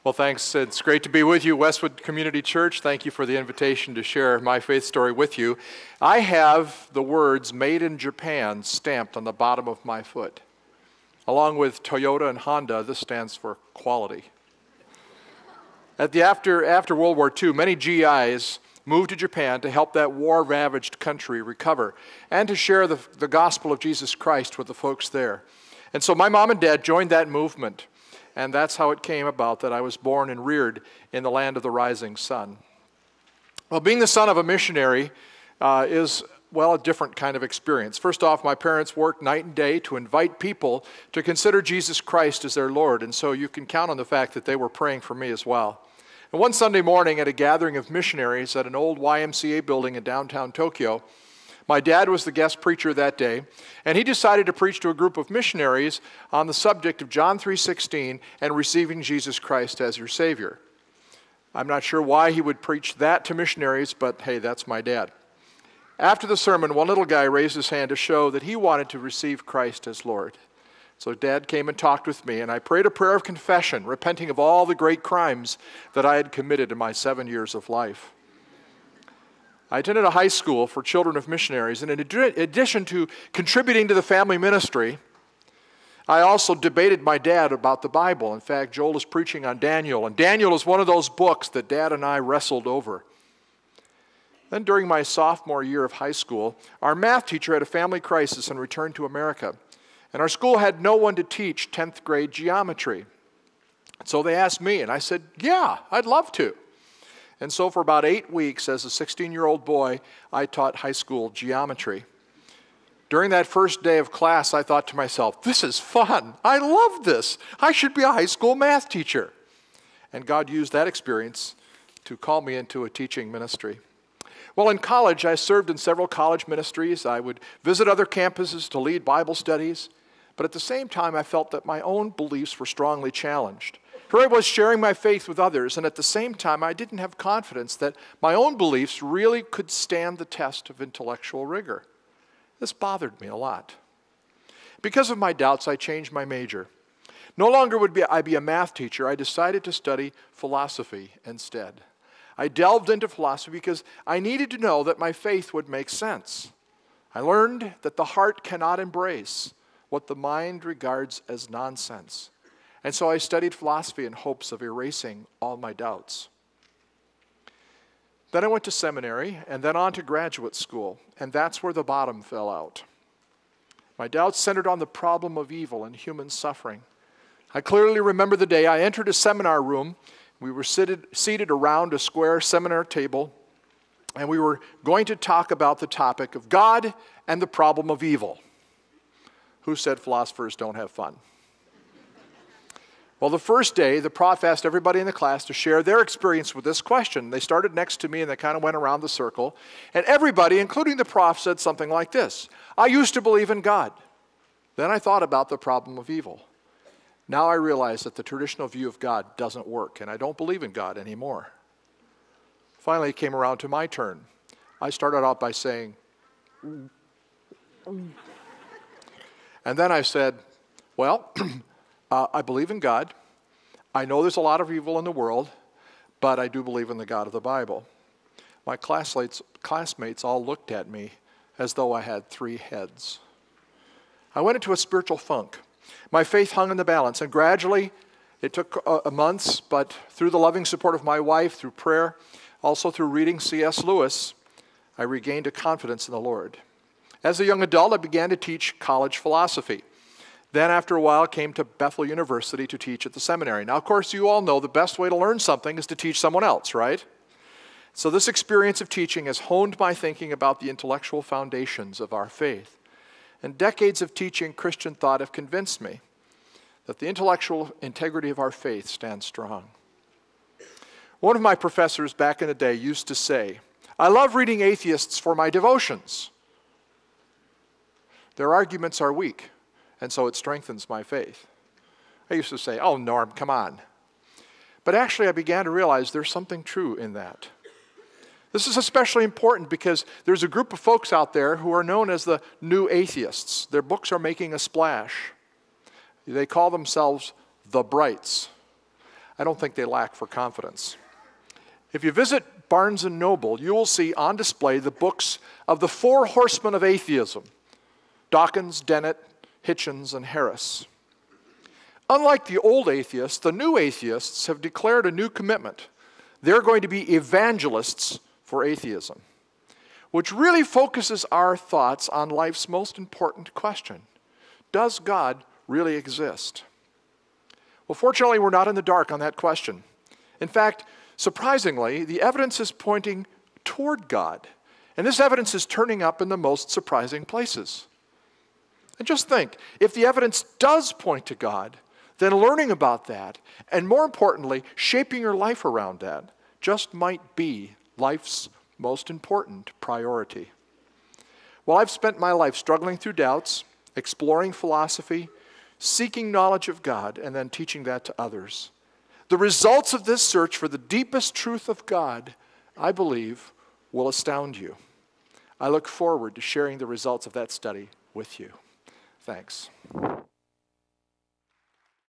Well, thanks. It's great to be with you, Westwood Community Church. Thank you for the invitation to share my faith story with you. I have the words "Made in Japan" stamped on the bottom of my foot. Along with Toyota and Honda, this stands for quality. After World War II, many GIs moved to Japan to help that war-ravaged country recover and to share the gospel of Jesus Christ with the folks there. And so my mom and dad joined that movement. And that's how it came about that I was born and reared in the land of the rising sun. Well, being the son of a missionary is, a different kind of experience. First off, my parents worked night and day to invite people to consider Jesus Christ as their Lord. And so you can count on the fact that they were praying for me as well. And one Sunday morning at a gathering of missionaries at an old YMCA building in downtown Tokyo, my dad was the guest preacher that day, and he decided to preach to a group of missionaries on the subject of John 3:16 and receiving Jesus Christ as your Savior. I'm not sure why he would preach that to missionaries, but hey, that's my dad. After the sermon, one little guy raised his hand to show that he wanted to receive Christ as Lord. So Dad came and talked with me, and I prayed a prayer of confession, repenting of all the great crimes that I had committed in my 7 years of life. I attended a high school for children of missionaries, and in addition to contributing to the family ministry, I also debated my dad about the Bible. In fact, Joel is preaching on Daniel, and Daniel is one of those books that Dad and I wrestled over. Then during my sophomore year of high school, our math teacher had a family crisis and returned to America, and our school had no one to teach 10th grade geometry. So they asked me, and I said, yeah, I'd love to. And so for about 8 weeks, as a 16-year-old boy, I taught high school geometry. During that first day of class, I thought to myself, this is fun. I love this. I should be a high school math teacher. And God used that experience to call me into a teaching ministry. Well, in college, I served in several college ministries. I would visit other campuses to lead Bible studies. But at the same time, I felt that my own beliefs were strongly challenged. Here I was sharing my faith with others, and at the same time, I didn't have confidence that my own beliefs really could stand the test of intellectual rigor. This bothered me a lot. Because of my doubts, I changed my major. No longer would I be a math teacher. I decided to study philosophy instead. I delved into philosophy because I needed to know that my faith would make sense. I learned that the heart cannot embrace what the mind regards as nonsense. And so I studied philosophy in hopes of erasing all my doubts. Then I went to seminary and then on to graduate school, and that's where the bottom fell out. My doubts centered on the problem of evil and human suffering. I clearly remember the day I entered a seminar room. We were seated around a square seminar table, and we were going to talk about the topic of God and the problem of evil. Who said philosophers don't have fun? Well, the first day, the prof asked everybody in the class to share their experience with this question. They started next to me, and they kind of went around the circle. And everybody, including the prof, said something like this: I used to believe in God. Then I thought about the problem of evil. Now I realize that the traditional view of God doesn't work, and I don't believe in God anymore. Finally, it came around to my turn. I started out by saying, and then I said, well, I believe in God. I know there's a lot of evil in the world, but I do believe in the God of the Bible. My classmates all looked at me as though I had 3 heads. I went into a spiritual funk. My faith hung in the balance, and gradually, it took months, but through the loving support of my wife, through prayer, also through reading C.S. Lewis, I regained a confidence in the Lord. As a young adult, I began to teach college philosophy. Then after a while, came to Bethel University to teach at the seminary. Now, of course, you all know the best way to learn something is to teach someone else, right? So this experience of teaching has honed my thinking about the intellectual foundations of our faith. And decades of teaching Christian thought have convinced me that the intellectual integrity of our faith stands strong. One of my professors back in the day used to say, I love reading atheists for my devotions. Their arguments are weak, and so it strengthens my faith. I used to say, oh, Norm, come on. But actually, I began to realize there's something true in that. This is especially important because there's a group of folks out there who are known as the new atheists. Their books are making a splash. They call themselves the Brights. I don't think they lack for confidence. If you visit Barnes & Noble, you will see on display the books of the 4 horsemen of atheism: Dawkins, Dennett, Hitchens, and Harris. Unlike the old atheists, the new atheists have declared a new commitment. They're going to be evangelists for atheism, which really focuses our thoughts on life's most important question: does God really exist? Well, fortunately, we're not in the dark on that question. In fact, surprisingly, the evidence is pointing toward God, and this evidence is turning up in the most surprising places. And just think, if the evidence does point to God, then learning about that, and more importantly, shaping your life around that, just might be life's most important priority. Well, I've spent my life struggling through doubts, exploring philosophy, seeking knowledge of God, and then teaching that to others. The results of this search for the deepest truth of God, I believe, will astound you. I look forward to sharing the results of that study with you. Thanks.